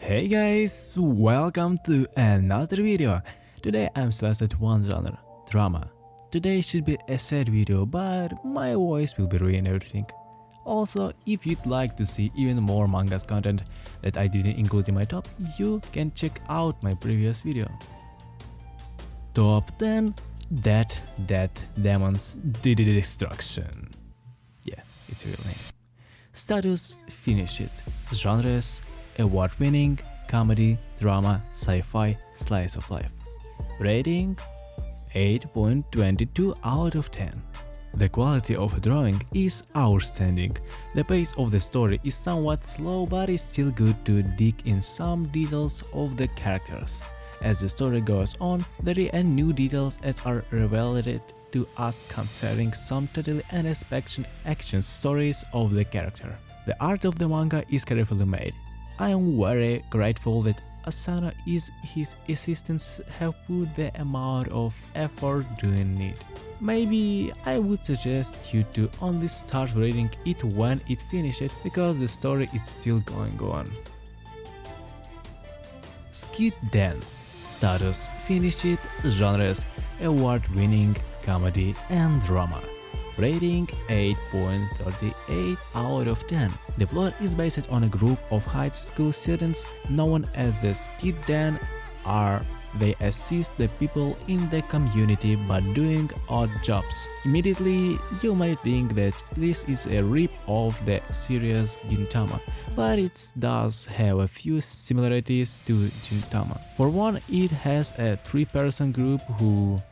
Hey guys, welcome to another video. Today I'm selected one genre, drama. Today should be a sad video, but my voice will be ruining everything. Also, if you'd like to see even more mangas content that I didn't include in my top, you can check out my previous video. Top 10 Death Demons Destruction. Yeah, it's a real name. Status: Finish It. Genres: award-winning, comedy, drama, sci-fi, slice of life. Rating: 8.22 out of 10. The quality of drawing is outstanding. The pace of the story is somewhat slow, but it's still good to dig in some details of the characters. As the story goes on, there are new details as are revealed to us concerning some totally unexpected action stories of the character. The art of the manga is carefully made. I am very grateful that Asano and his assistants have put the amount of effort doing it. Maybe I would suggest you to only start reading it when it finishes because the story is still going on. Skit Dance. Status: Finish It. Genres: award-winning, comedy and drama. Rating: 8.38 out of 10. The plot is based on a group of high school students known as the Skit Dan. They assist the people in the community by doing odd jobs. Immediately, you might think that this is a rip of the series Gintama, but it does have a few similarities to Gintama. For one, it has a three-person group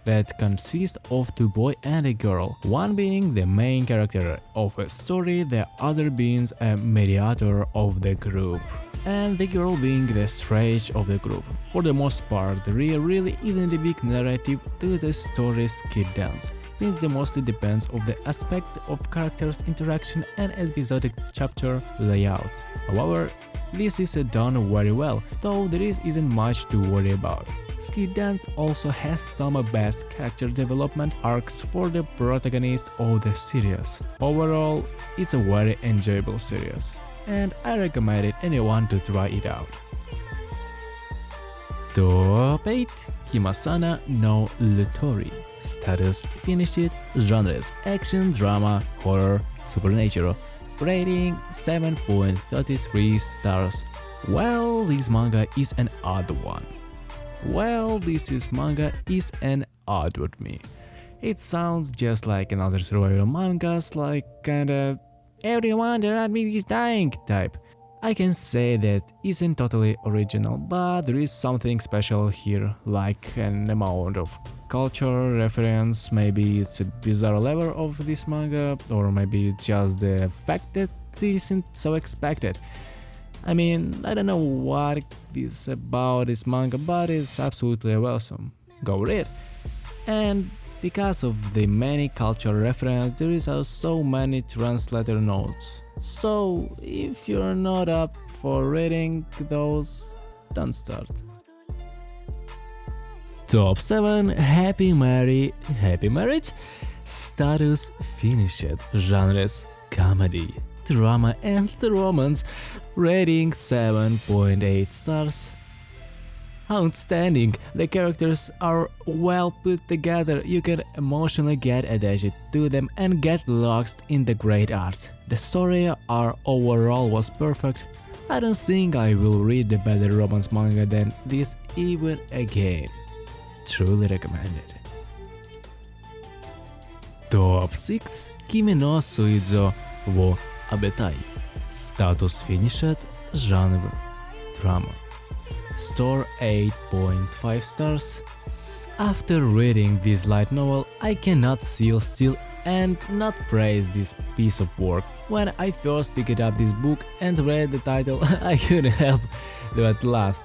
that consists of two boys and a girl, one being the main character of a story, the other being a mediator of the group, and the girl being the straight of the group. For the most part, there really isn't a big narrative to the story's Skit Dance, since it mostly depends on the aspect of characters' interaction and episodic chapter layout. However, this is done very well, though there isn't much to worry about. Skit Dance also has some best character development arcs for the protagonist of the series. Overall, it's a very enjoyable series, and I recommend anyone to try it out. Top 8 Kimasana no Lutori. Status: Finish It. Genres: action, drama, horror, supernatural. Rating: 7.33 stars. Well, this manga is an odd one. Manga is an odd with me. It sounds just like another survival mangas, like kinda everyone around me is dying type. I can say that isn't totally original, but there is something special here, like an amount of culture reference. Maybe it's a bizarre level of this manga, or maybe it's just the fact that it isn't so expected. I mean, I don't know what is about this manga, but it's absolutely awesome. Go read. And because of the many cultural references, there is so many translator notes. So, if you're not up for reading those, don't start. Top 7 Happy Marriage. Status: Finish It. Genres: comedy, drama and romance. Rating: 7.8 stars. Outstanding. The characters are well put together. You can emotionally get attached to them and get lost in the great art. The story overall was perfect. I don't think I will read a better romance manga than this even again. Truly recommended. Top 6 Kimi no Suizo wo Abetai. Status: Finished. Genre: drama. Score: 8.5 stars. After reading this light novel, I cannot sit still and not praise this piece of work. When I first picked up this book and read the title, I couldn't help but laugh,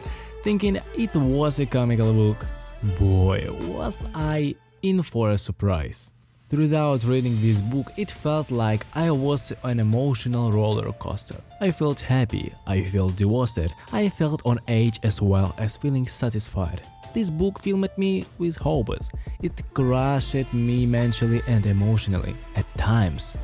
thinking it was a comical book. Boy, was I in for a surprise. Throughout reading this book, it felt like I was on an emotional roller coaster. I felt happy, I felt devastated, I felt on edge as well as feeling satisfied. This book filled me with hopes. It crushed me mentally and emotionally at times.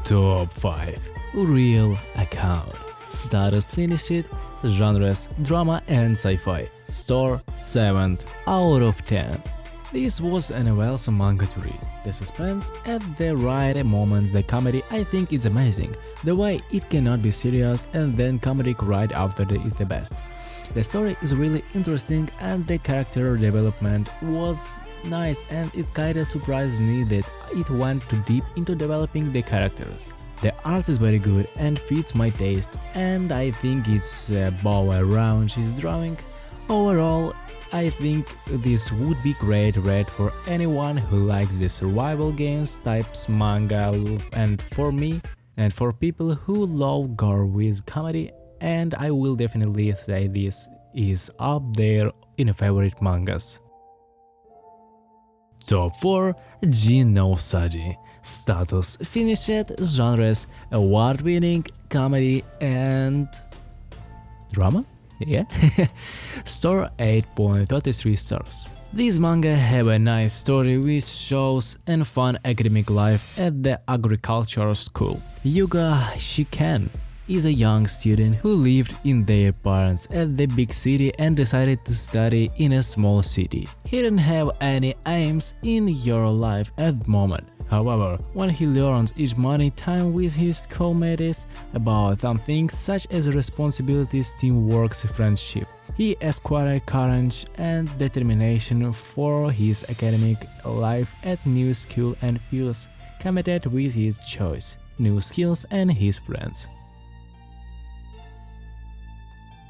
Top 5 Real Account. Status finished. Genres drama and sci-fi. Score 7 out of 10. This was an awesome manga to read. The suspense at the right moments, the comedy I think is amazing. The way it cannot be serious and then comedic right after is the best. The story is really interesting and the character development was nice, and it kinda surprised me that it went too deep into developing the characters. The art is very good and fits my taste, and I think it's bow around his drawing. Overall, I think this would be great read for anyone who likes the survival games types manga, and for me and for people who love gore with comedy, and I will definitely say this is up there in favorite mangas. Top 4. Jin no Saji. Status finished. Genres award-winning comedy and drama? Yeah. Score 8.33 stars. This manga have a nice story which shows a fun academic life at the agricultural school. Yuga Shiken is a young student who lived in their parents at the big city and decided to study in a small city. He didn't have any aims in your life at the moment. However, when he learns each morning time with his schoolmates about some things such as responsibilities, teamwork, friendship, he acquires courage and determination for his academic life at new school and feels committed with his choice, new skills and his friends.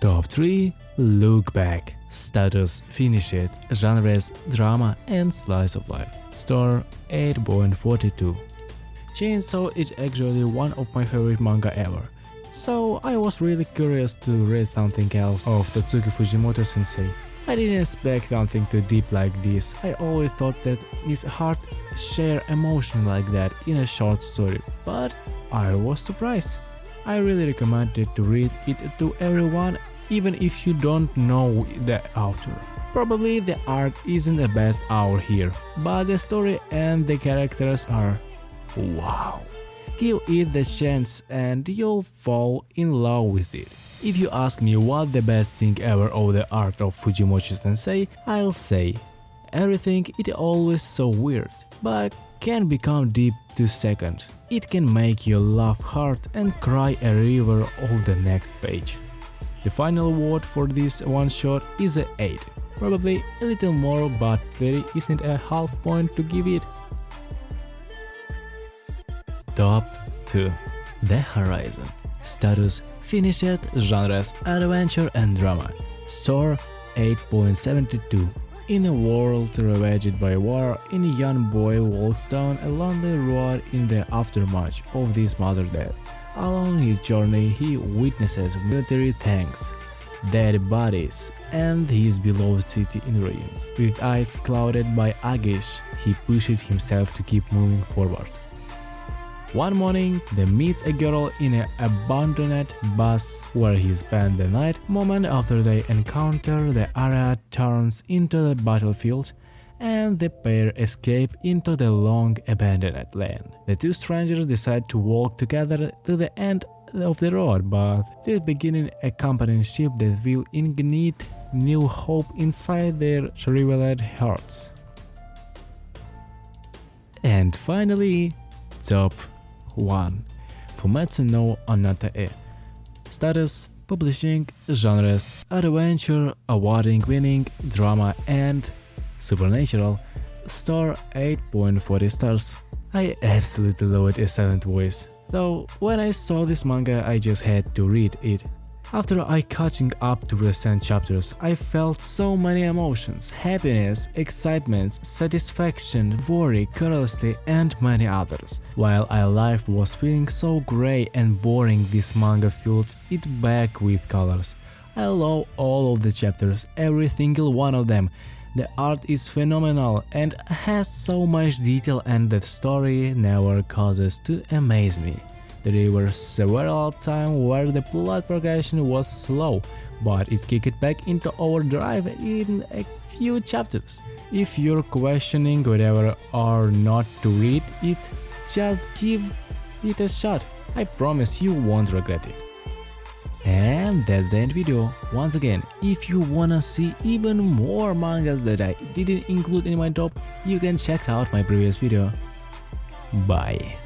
Top 3. Look Back. Status finished. Genres drama and slice of life. Score 8.42. Chainsaw is actually one of my favorite manga ever, so I was really curious to read something else of Tatsuki Fujimoto sensei. I didn't expect something too deep like this. I always thought that it's hard to share emotion like that in a short story, but I was surprised. I really recommend it to read it to everyone, even if you don't know the author. Probably the art isn't the best out here, but the story and the characters are wow. Give it the chance and you'll fall in love with it. If you ask me what the best thing ever of the art of Fujimoto sensei, I'll say everything is always so weird, but can become deep to second. It can make you laugh hard and cry a river of the next page. The final word for this one shot is a 8. Probably a little more, but there isn't a half point to give it. Top 2. The Horizon. Status finished. Genres adventure and drama. Score 8.72. In a world ravaged by war, a young boy walks down a lonely road in the aftermath of his mother's death. Along his journey, he witnesses military tanks, dead bodies, and his beloved city in ruins. With eyes clouded by anguish, he pushes himself to keep moving forward. One morning, they meet a girl in an abandoned bus where he spent the night. Moment after they encounter, the area turns into the battlefield, and the pair escape into the long abandoned land. The two strangers decide to walk together to the end of the road, but they're beginning a companionship that will ignite new hope inside their shriveled hearts. And finally, top 1. Fumetsu no Anata-e. Status publishing. Genres adventure, award-winning, drama and supernatural. Score 8.40 stars. I absolutely loved a silent voice, though when I saw this manga I just had to read it. After catching up to recent chapters, I felt so many emotions: happiness, excitement, satisfaction, worry, curiosity and many others. While my life was feeling so grey and boring, this manga fills it back with colors. I love all of the chapters, every single one of them. The art is phenomenal and has so much detail, and the story never causes to amaze me. There were several times where the plot progression was slow, but it kicked back into overdrive in a few chapters. If you're questioning whether or not to read it, just give it a shot. I promise you won't regret it. And that's the end video. Once again, if you wanna see even more mangas that I didn't include in my top, you can check out my previous video. Bye.